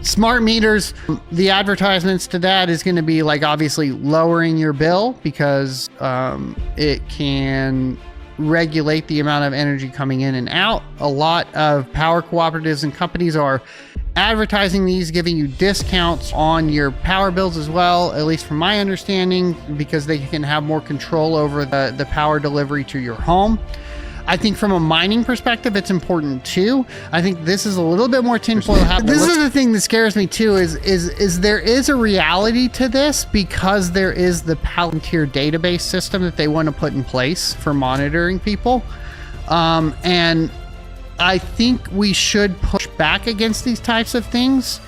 Smart meters, the advertisements to that is going to be like obviously lowering your bill because it can regulate the amount of energy coming in and out. A lot of power cooperatives and companies are advertising these, giving you discounts on your power bills as well, at least from my understanding, because they can have more control over the power delivery to your home. I think from a mining perspective, it's important too. I think this is a little bit more tinfoil hat. This is the thing that scares me too, is there is a reality to this because there is the Palantir database system that they want to put in place for monitoring people. And I think we should push back against these types of things.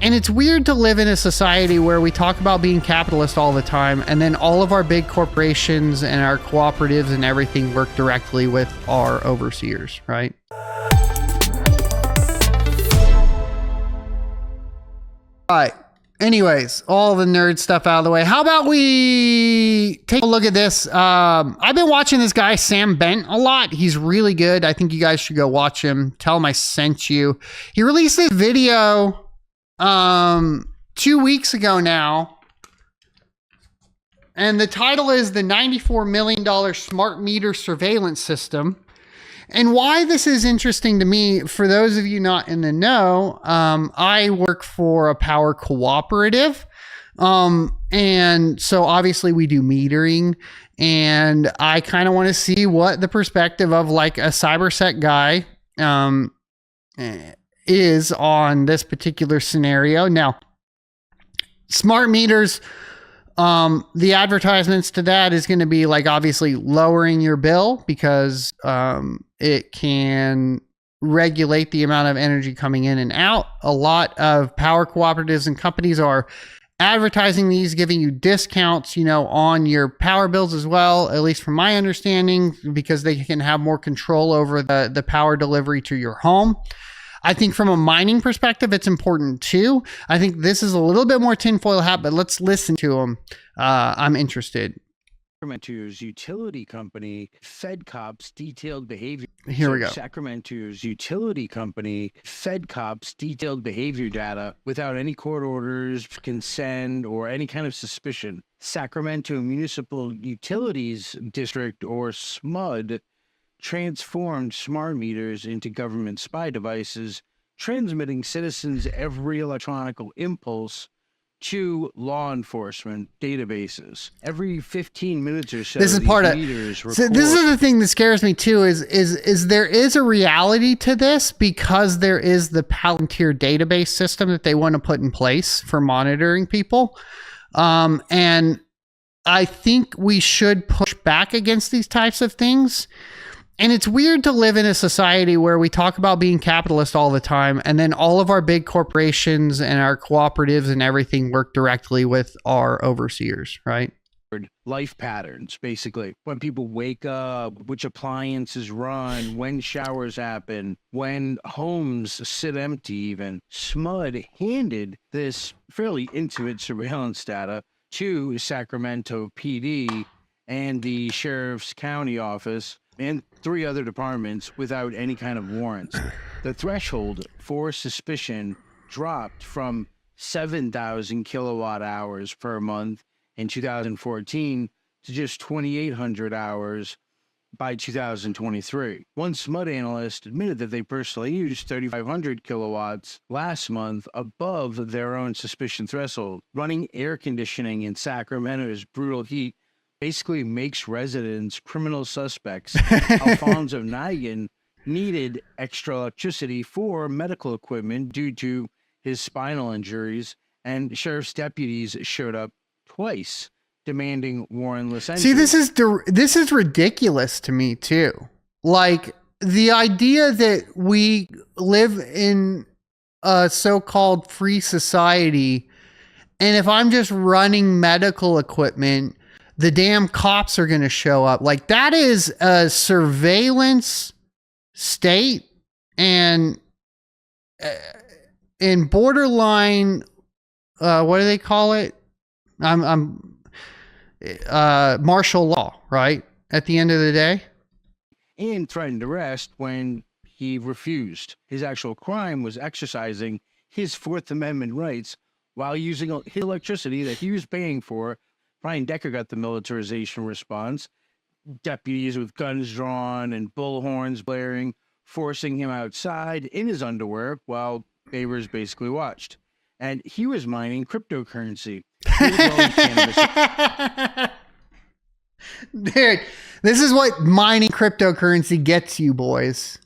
And it's weird to live in a society where we talk about being capitalist all the time, and then all of our big corporations and our cooperatives and everything work directly with our overseers, right? All right. Anyways, all the nerd stuff out of the way. How about we take a look at this? I've been watching this guy, Sam Bent, a lot. He's really good. I think you guys should go watch him. Tell him I sent you. He released this video 2 weeks ago now, and the title is the $94 million smart meter surveillance system. And why this is interesting to me, for those of you not in the know, I work for a power cooperative, and so obviously we do metering, and I kind of want to see what the perspective of like a cybersec guy is on this particular scenario. Now, smart meters, the advertisements to that is going to be like obviously lowering your bill because it can regulate the amount of energy coming in and out. A lot of power cooperatives and companies are advertising these, giving you discounts, you know, on your power bills as well, at least from my understanding, because they can have more control over the power delivery to your home. I think from a mining perspective, it's important too. I think this is a little bit more tinfoil hat, but let's listen to him. I'm interested. Sacramento's utility company fed cops detailed behavior. Here we go. Sacramento's utility company fed cops detailed behavior data without any court orders, consent, or any kind of suspicion. Sacramento Municipal Utilities District, or SMUD, transformed smart meters into government spy devices, transmitting citizens' every electronic impulse to law enforcement databases. Every 15 minutes or so, this is part of so this is the thing that scares me too, is there is a reality to this because there is the Palantir database system that they want to put in place for monitoring people. And I think we should push back against these types of things. And it's weird to live in a society where we talk about being capitalist all the time, and then all of our big corporations and our cooperatives and everything work directly with our overseers, right? Life patterns, basically. When people wake up, which appliances run, when showers happen, when homes sit empty even. SMUD handed this fairly intimate surveillance data to Sacramento PD and the Sheriff's County Office and 3 other departments without any kind of warrants. The threshold for suspicion dropped from 7,000 kilowatt hours per month in 2014 to just 2,800 hours by 2023. One SMUD analyst admitted that they personally used 3,500 kilowatts last month above their own suspicion threshold. Running air conditioning in Sacramento's brutal heat basically makes residents criminal suspects. Alfonso Nigan needed extra electricity for medical equipment due to his spinal injuries, and sheriff's deputies showed up twice demanding warrantless entry. See, this is ridiculous to me too. Like the idea that we live in a so-called free society, and if I'm just running medical equipment, the damn cops are going to show up. Like that is a surveillance state and in borderline, what do they call it? Martial law, right? At the end of the day. And threatened arrest when he refused. His actual crime was exercising his Fourth Amendment rights while using his electricity that he was paying for. Brian Decker got the militarization response. Deputies with guns drawn and bullhorns blaring, forcing him outside in his underwear while neighbors basically watched. And he was mining cryptocurrency. He was growing cannabis. Dude, this is what mining cryptocurrency gets you, boys.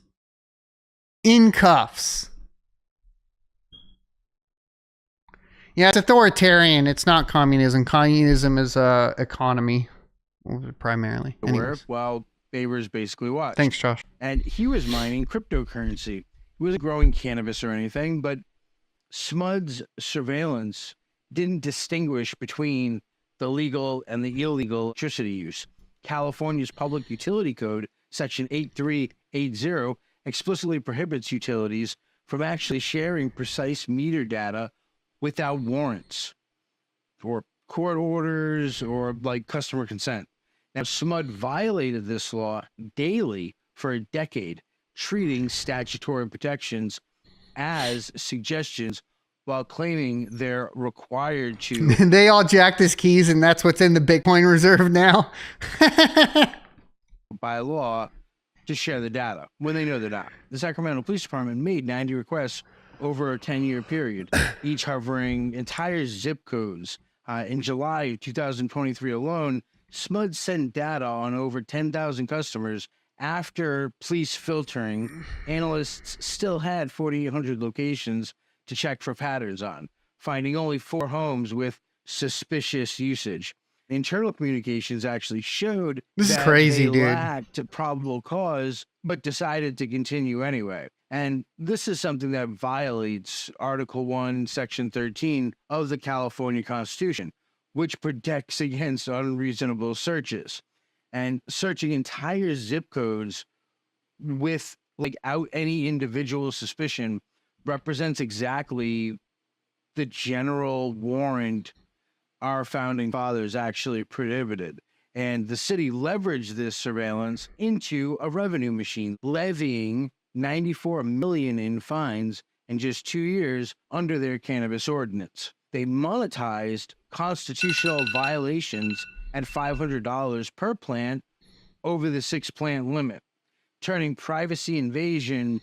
In cuffs. Yeah, it's authoritarian. It's not communism. Communism is economy, primarily. Anyways. While neighbors basically watched. Thanks, Josh. And he was mining cryptocurrency. He wasn't growing cannabis or anything, but SMUD's surveillance didn't distinguish between the legal and the illegal electricity use. California's Public Utility Code, Section 8380, explicitly prohibits utilities from actually sharing precise meter data without warrants or court orders or like customer consent. Now, SMUD violated this law daily for a decade, treating statutory protections as suggestions while claiming they're required to. They all jacked his keys, and that's what's in the Bitcoin reserve now. By law to share the data when they know they're not. The Sacramento Police Department made 90 requests over a 10-year period, each covering entire zip codes. In July 2023 alone, SMUD sent data on over 10,000 customers. After police filtering, analysts still had 4,800 locations to check for patterns on, finding only 4 homes with suspicious usage. Internal communications actually showed this is that crazy, they dude. lacked probable cause, but decided to continue anyway. And this is something that violates Article 1, Section 13 of the California Constitution, which protects against unreasonable searches. And searching entire zip codes without any individual suspicion represents exactly the general warrant our founding fathers actually prohibited. And the city leveraged this surveillance into a revenue machine, levying $94 million in fines in just 2 years under their cannabis ordinance. They monetized constitutional violations at $500 per plant over the 6-plant limit, turning privacy invasion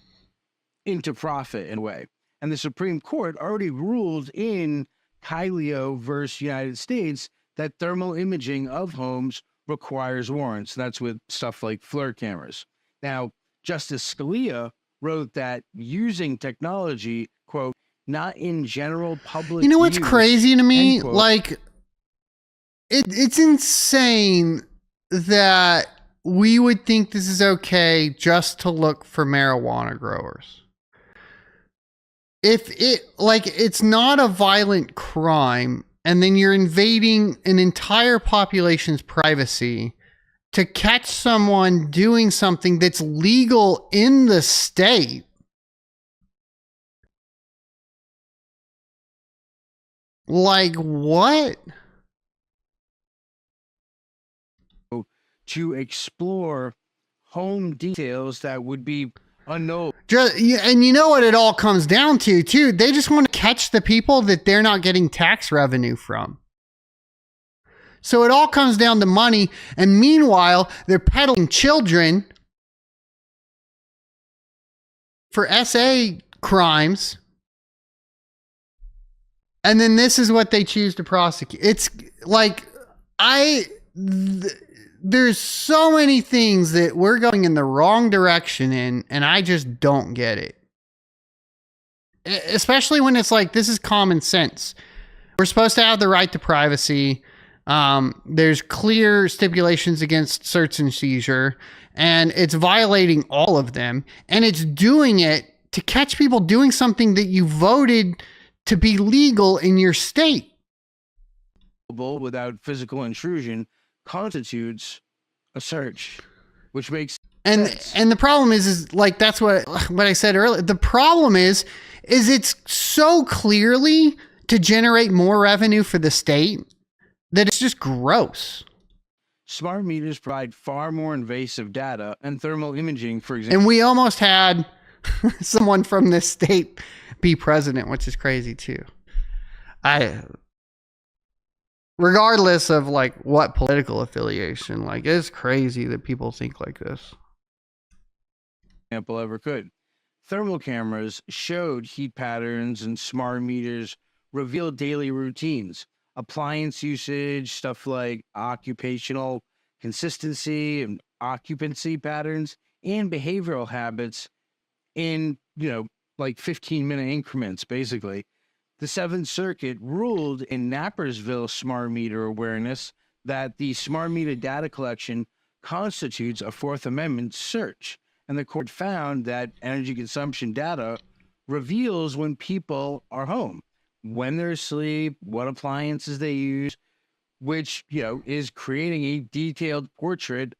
into profit in a way. And the Supreme Court already ruled in Kylio versus United States that thermal imaging of homes requires warrants. That's with stuff like FLIR cameras. Now, Justice Scalia wrote that using technology, quote, not in general public. You know what's use, crazy to me? end quote. Like, it's insane that we would think this is okay just to look for marijuana growers. If it's not a violent crime, and then you're invading an entire population's privacy to catch someone doing something that's legal in the state. Like, what? To explore home details that would be unknown. And you know what it all comes down to, too? They just want to catch the people that they're not getting tax revenue from. So it all comes down to money. And meanwhile, they're peddling children for SA crimes. And then this is what they choose to prosecute. It's like, there's so many things that we're going in the wrong direction in, and I just don't get it. Especially when it's like, this is common sense. We're supposed to have the right to privacy. There's clear stipulations against search and seizure, and it's violating all of them. And it's doing it to catch people doing something that you voted to be legal in your state. Without physical intrusion constitutes a search, which makes sense. And the problem is like, that's what I said earlier. The problem is it's so clearly to generate more revenue for the state that it's just gross. Smart meters provide far more invasive data and thermal imaging, for example. And we almost had someone from this state be president, which is crazy too. Regardless of like what political affiliation, like it's crazy that people think like this. Example ever could. Thermal cameras showed heat patterns and smart meters revealed daily routines, appliance usage, stuff like occupational consistency and occupancy patterns, and behavioral habits in, like 15-minute increments, basically. The Seventh Circuit ruled in Napersville smart meter awareness that the smart meter data collection constitutes a Fourth Amendment search. And the court found that energy consumption data reveals when people are home, when they're asleep, what appliances they use, which, is creating a detailed portrait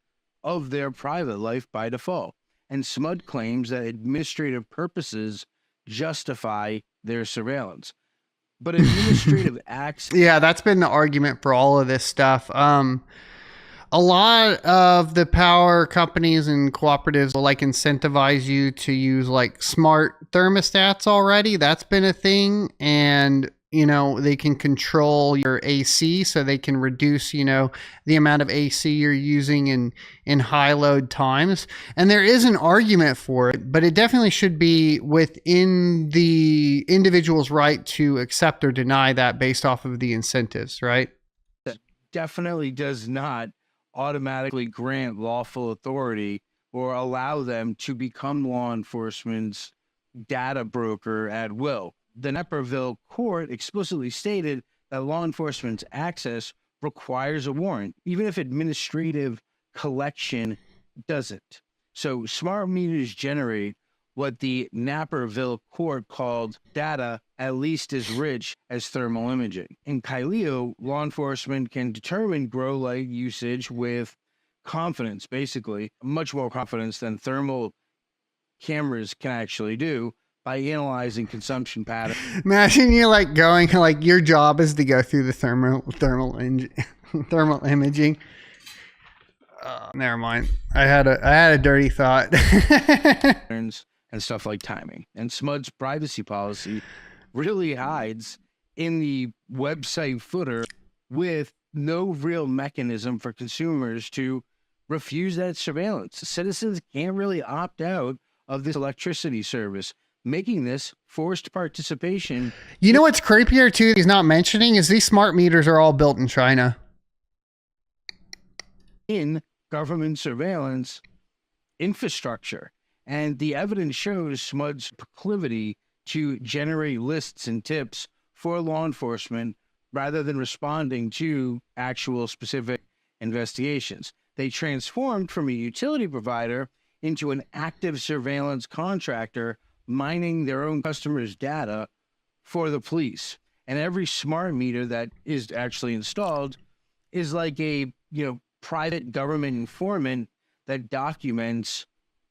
of their private life by default. And SMUD claims that administrative purposes justify their surveillance. But administrative acts... Yeah, that's been the argument for all of this stuff. A lot of the power companies and cooperatives will like incentivize you to use like smart thermostats already. That's been a thing. And, they can control your AC so they can reduce, the amount of AC you're using in high load times. And there is an argument for it, but it definitely should be within the individual's right to accept or deny that based off of the incentives, right? That definitely does not automatically grant lawful authority or allow them to become law enforcement's data broker at will. The Naperville court explicitly stated that law enforcement's access requires a warrant, even if administrative collection doesn't. So smart meters generate what the Naperville court called data at least as rich as thermal imaging. In Kailio, law enforcement can determine grow light usage with confidence, basically, much more confidence than thermal cameras can actually do by analyzing consumption patterns. Imagine you like going, like your job is to go through the thermal imaging. Never mind. I had a dirty thought. And stuff like timing. And SMUD's privacy policy really hides in the website footer with no real mechanism for consumers to refuse that surveillance. Citizens can't really opt out of this electricity service, making this forced participation. You know what's creepier too he's not mentioning is these smart meters are all built in China. In government surveillance infrastructure. And the evidence shows SMUD's proclivity to generate lists and tips for law enforcement rather than responding to actual specific investigations. They transformed from a utility provider into an active surveillance contractor mining their own customers' data for the police. And every smart meter that is actually installed is like a, private government informant that documents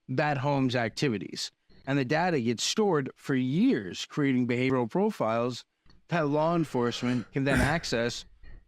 that home's activities. And the data gets stored for years, creating behavioral profiles that law enforcement can then access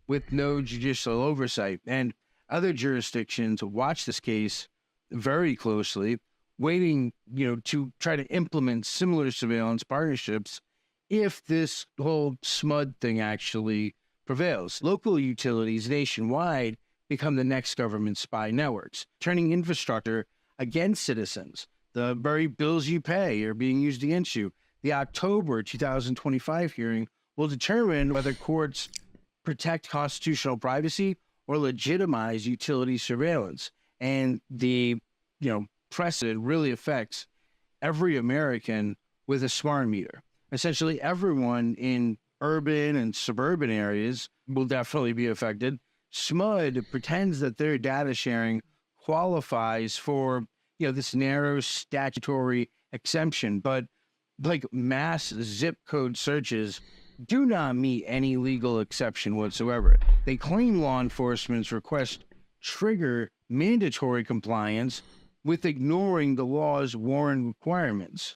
with no judicial oversight. And other jurisdictions watch this case very closely, waiting, to try to implement similar surveillance partnerships if this whole SMUD thing actually prevails. Local utilities nationwide become the next government spy networks, turning infrastructure against citizens. The very bills you pay are being used against you. The October 2025 hearing will determine whether courts protect constitutional privacy or legitimize utility surveillance. And the, precedent really affects every American with a smart meter. Essentially, everyone in urban and suburban areas will definitely be affected. SMUD pretends that their data sharing qualifies for, this narrow statutory exemption, but like mass zip code searches do not meet any legal exception whatsoever. They claim law enforcement's request trigger mandatory compliance with ignoring the law's warrant requirements,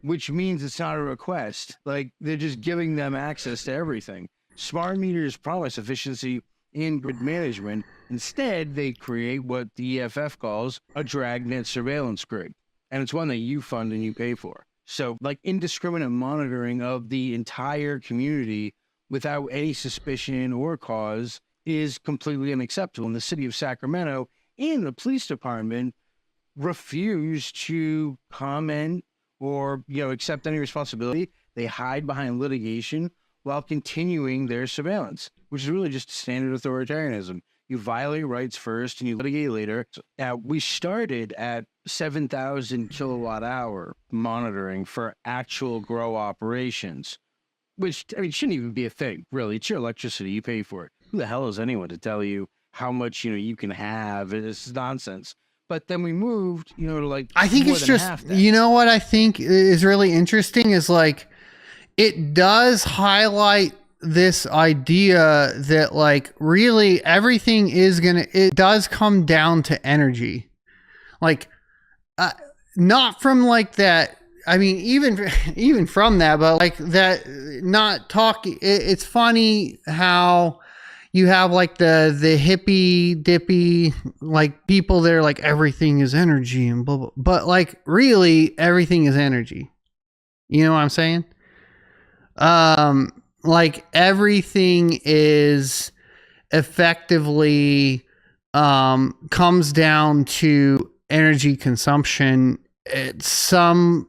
which means it's not a request. Like, they're just giving them access to everything. Smart meters promise efficiency in grid management. Instead, they create what the EFF calls a dragnet surveillance grid. And it's one that you fund and you pay for. So like indiscriminate monitoring of the entire community without any suspicion or cause is completely unacceptable. And the city of Sacramento and the police department refuse to comment or, accept any responsibility. They hide behind litigation while continuing their surveillance, which is really just standard authoritarianism. You violate rights first and you litigate later. We started at 7,000 kilowatt hour monitoring for actual grow operations, which, shouldn't even be a thing, really. It's your electricity. You pay for it. Who the hell is anyone to tell you how much, you can have? It's nonsense. But then we moved, to like, I think it's just, what I think is really interesting is like, it does highlight this idea that like really everything it does come down to energy. Like, not from like that. I mean, even from that, but like that, not talking. It's funny how you have like the hippy dippy like people that are like everything is energy and blah blah. But like really everything is energy. You know what I'm saying? Like everything is effectively comes down to energy consumption in some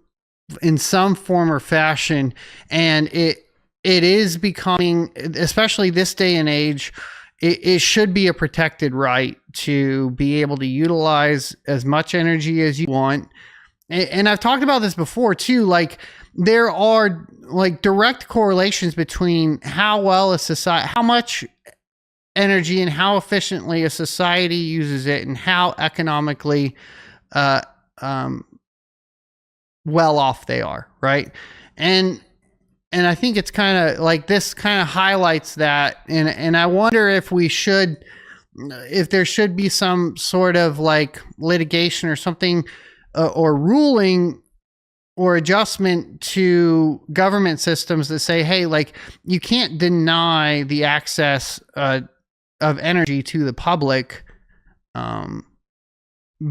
form or fashion, and it is becoming, especially this day and age, it should be a protected right to be able to utilize as much energy as you want. And I've talked about this before too, like there are like direct correlations between how well a society, how much energy and how efficiently a society uses it and how economically well off they are, right? And I think it's kind of like this kind of highlights that, and I wonder if there should be some sort of like litigation or something or ruling or adjustment to government systems that say, hey, like you can't deny the access of energy to the public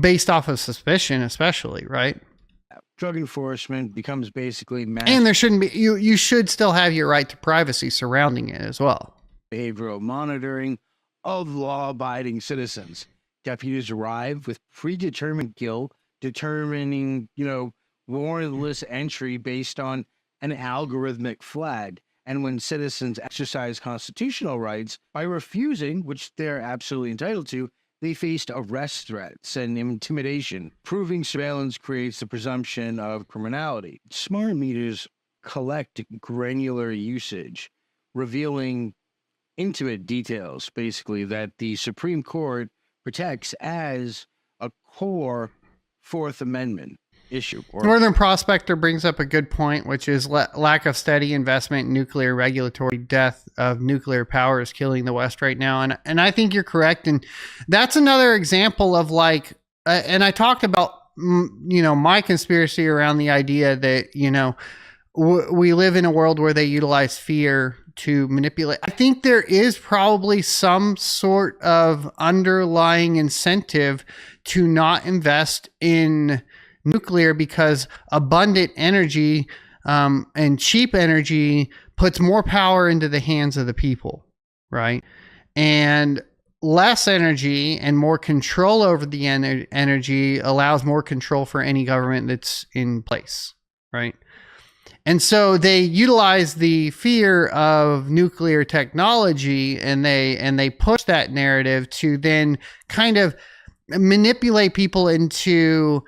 based off of suspicion, especially, right? Drug enforcement becomes basically and there shouldn't be, you should still have your right to privacy surrounding it as well. Behavioral monitoring of law-abiding citizens. Deputies arrive with predetermined guilt, determining, warrantless entry based on an algorithmic flag. And when citizens exercise constitutional rights by refusing, which they're absolutely entitled to, they faced arrest threats and intimidation. Proving surveillance creates the presumption of criminality. Smart meters collect granular usage, revealing intimate details, basically, that the Supreme Court protects as a core Fourth Amendment issue. Northern Prospector brings up a good point, which is lack of steady investment in nuclear regulatory. Death of nuclear power is killing the West right now. And I think you're correct. And that's another example of like, and I talked about, my conspiracy around the idea that, we live in a world where they utilize fear to manipulate. I think there is probably some sort of underlying incentive to not invest in nuclear because abundant energy and cheap energy puts more power into the hands of the people, right? And less energy and more control over the energy allows more control for any government that's in place, right? And so they utilize the fear of nuclear technology and they push that narrative to then kind of manipulate people into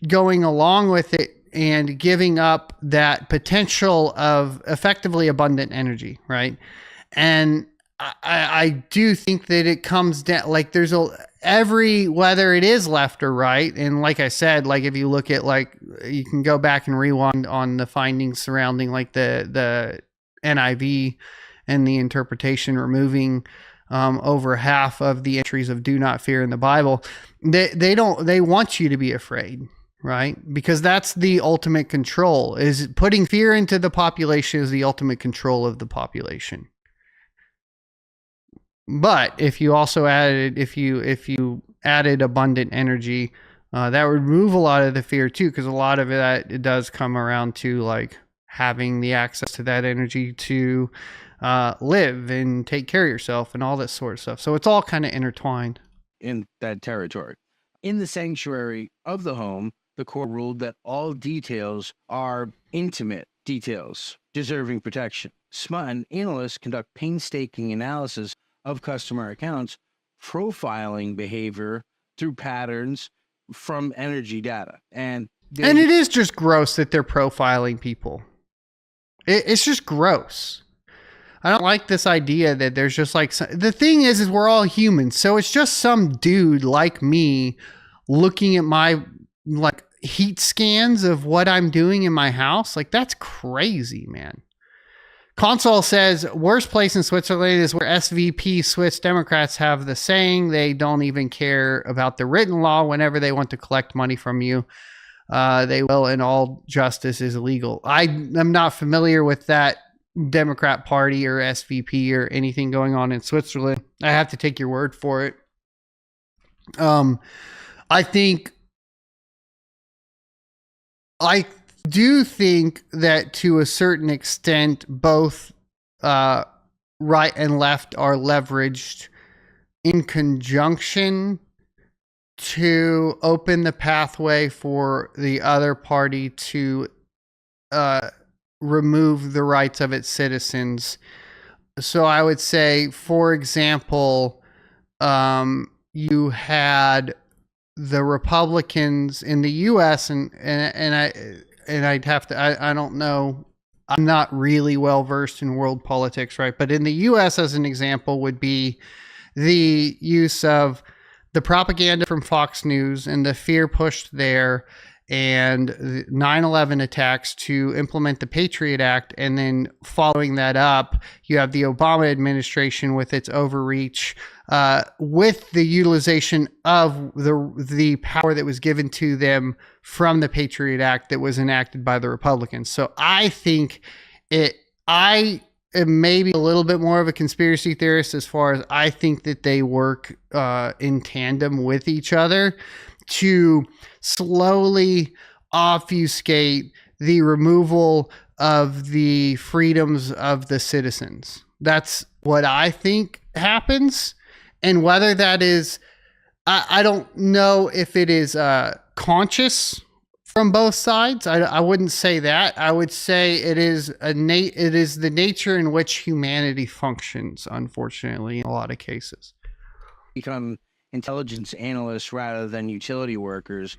going along with it and giving up that potential of effectively abundant energy, right? And I do think that it comes down, like there's whether it is left or right. And like I said, like if you look at like, you can go back and rewind on the findings surrounding like the NIV and the interpretation removing over half of the entries of do not fear in the Bible. They want you to be afraid, right? Because that's the ultimate control, is putting fear into the population is the ultimate control of the population. But if you also added, if you added abundant energy, That would remove a lot of the fear too, because a lot of it does come around to like having the access to that energy to live and take care of yourself and all this sort of stuff. So it's all kind of intertwined in that territory. In the sanctuary of the home, the court ruled that all details are intimate details deserving protection. SMUT and analysts conduct painstaking analysis of customer accounts, profiling behavior through patterns from energy data. And it is just gross that they're profiling people. It's just gross. I don't like this idea that there's just like, the thing is we're all humans. So it's just some dude like me looking at my like heat scans of what I'm doing in my house. Like, that's crazy, man. Console says worst place in Switzerland is where SVP Swiss Democrats have the saying they don't even care about the written law. Whenever they want to collect money from you, they will, and all justice is illegal. I'm not familiar with that Democrat Party or SVP or anything going on in Switzerland. I have to take your word for it. I do think that to a certain extent, both right and left are leveraged in conjunction to open the pathway for the other party to remove the rights of its citizens. So I would say, for example, you had the Republicans in the U.S. and I'd have to, I don't know, I'm not really well versed in world politics, right? But in the U.S., as an example, would be the use of the propaganda from Fox News and the fear pushed there, and the 9/11 attacks to implement the Patriot Act. And then following that up, you have the Obama administration with its overreach, with the utilization of the power that was given to them from the Patriot Act that was enacted by the Republicans. So I think I am maybe a little bit more of a conspiracy theorist as far as I think that they work in tandem with each other to slowly obfuscate the removal of the freedoms of the citizens. That's what I think happens. And whether that is, I don't know if it is conscious from both sides. I wouldn't say that. I would say it is the nature in which humanity functions, unfortunately, in a lot of cases. Become intelligence analysts rather than utility workers,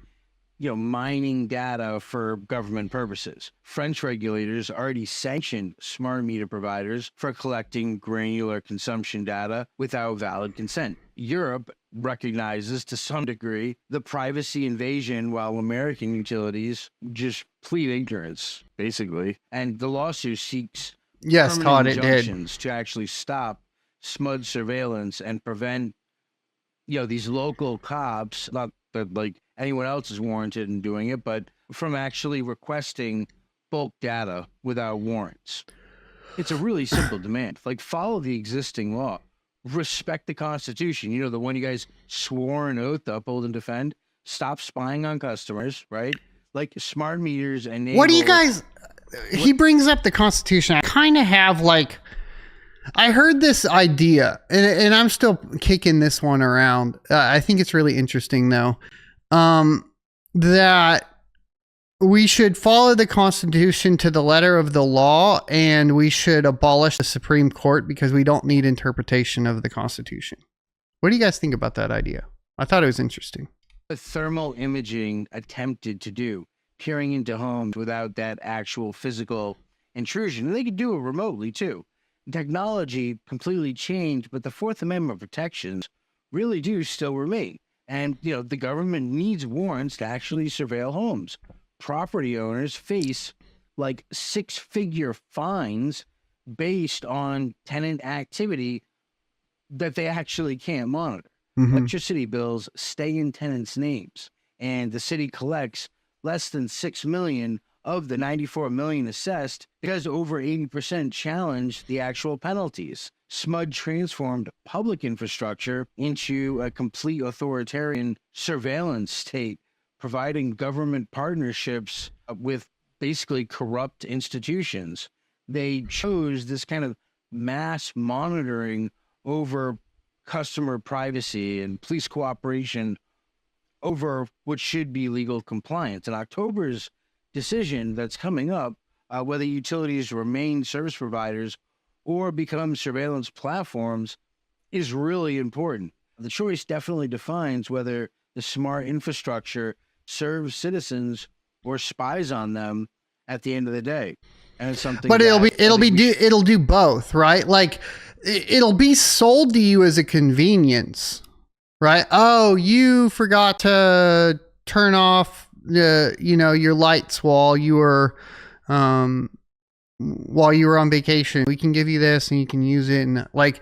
mining data for government purposes. French regulators already sanctioned smart meter providers for collecting granular consumption data without valid consent. Europe recognizes to some degree the privacy invasion, while American utilities just plead ignorance, basically. And the lawsuit seeks injunctions to actually stop smudge surveillance and prevent these local cops, not that like anyone else is warranted in doing it, but from actually requesting bulk data without warrants. It's a really simple demand. Like, follow the existing law. Respect the Constitution. The one you guys swore an oath to uphold and defend. Stop spying on customers, right? Like, smart meters and what do you guys... He brings up the Constitution. I kind of have like... I heard this idea, and I'm still kicking this one around. I think it's really interesting, though, that we should follow the Constitution to the letter of the law, and we should abolish the Supreme Court because we don't need interpretation of the Constitution. What do you guys think about that idea? I thought it was interesting. The thermal imaging attempted to do, peering into homes without that actual physical intrusion. And they could do it remotely, too. Technology completely changed, but the Fourth Amendment protections really do still remain. And, the government needs warrants to actually surveil homes. Property owners face like 6-figure fines based on tenant activity that they actually can't monitor. Mm-hmm. Electricity bills stay in tenants' names, and the city collects less than $6 million of the $94 million assessed because over 80% challenged the actual penalties. SMUD transformed public infrastructure into a complete authoritarian surveillance state providing government partnerships with basically corrupt institutions. They chose this kind of mass monitoring over customer privacy and police cooperation over what should be legal compliance. And October's decision that's coming up, whether utilities remain service providers or become surveillance platforms, is really important. The choice definitely defines whether the smart infrastructure serves citizens or spies on them at the end of the day. And it's something, but it'll do both, right? Like it'll be sold to you as a convenience, right? Oh, you forgot to turn off your lights while you were on vacation. We can give you this and you can use it. And like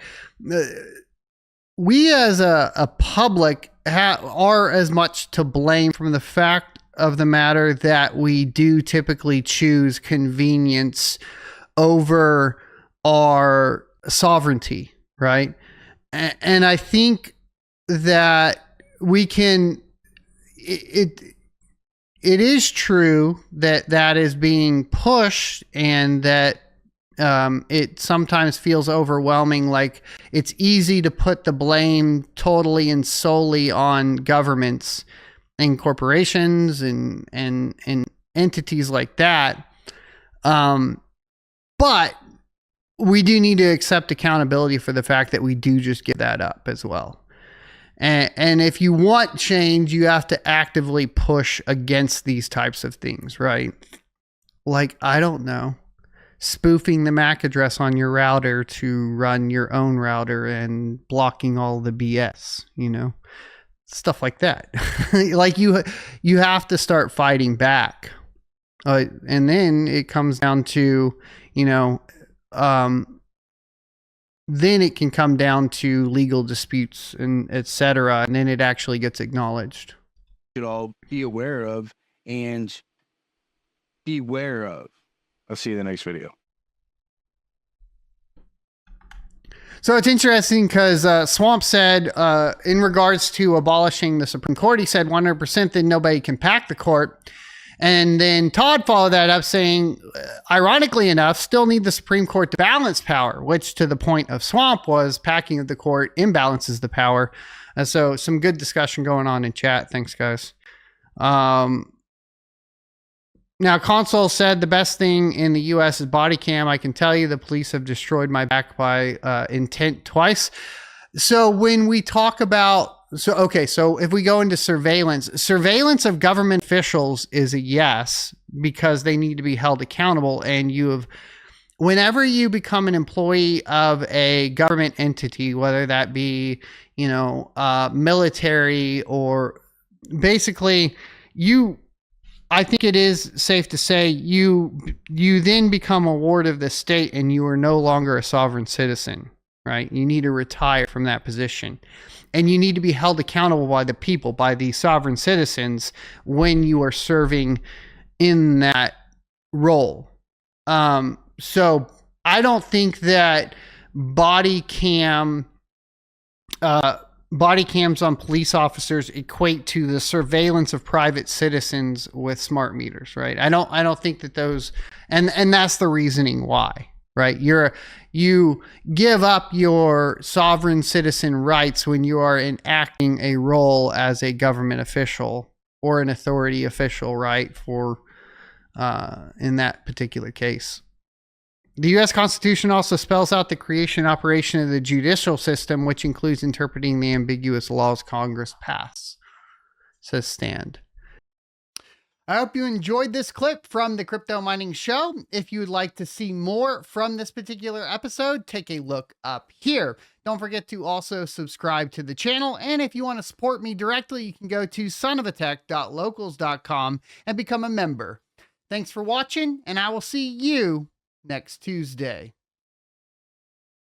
we as a public are as much to blame from the fact of the matter that we do typically choose convenience over our sovereignty, right? And I think that we can, it is true that is being pushed, and that it sometimes feels overwhelming. Like it's easy to put the blame totally and solely on governments and corporations and entities like that. But we do need to accept accountability for the fact that we do just give that up as well. And if you want change, you have to actively push against these types of things, right? Like, I don't know, spoofing the MAC address on your router to run your own router and blocking all the BS, stuff like that. Like you have to start fighting back. And then it comes down to, then it can come down to legal disputes and et cetera. And then it actually gets acknowledged. Should all be aware of and beware of. I'll see you in the next video. So it's interesting because Swamp said, in regards to abolishing the Supreme Court, he said 100% that nobody can pack the court. And then Todd followed that up saying, ironically enough, still need the Supreme Court to balance power, which to the point of Swamp was packing of the court imbalances the power. So some good discussion going on in chat. Thanks, guys. Now, Console said the best thing in the U.S. is body cam. I can tell you the police have destroyed my back by intent twice. So when we talk about, so if we go into surveillance of government officials is a yes, because they need to be held accountable. And whenever you become an employee of a government entity, whether that be, military or basically I think it is safe to say you then become a ward of the state and you are no longer a sovereign citizen, right? You need to retire from that position, and you need to be held accountable by the people, by the sovereign citizens, when you are serving in that role. So I don't think that body cams on police officers equate to the surveillance of private citizens with smart meters, right? I don't think that those, and that's the reasoning why, right? You give up your sovereign citizen rights when you are enacting a role as a government official or an authority official, right? For in that particular case. The U.S. Constitution also spells out the creation and operation of the judicial system, which includes interpreting the ambiguous laws Congress pass, says Stand. I hope you enjoyed this clip from the Crypto Mining Show. If you would like to see more from this particular episode, take a look up here. Don't forget to also subscribe to the channel. And if you want to support me directly, you can go to sonofatech.locals.com and become a member. Thanks for watching, and I will see you next Tuesday.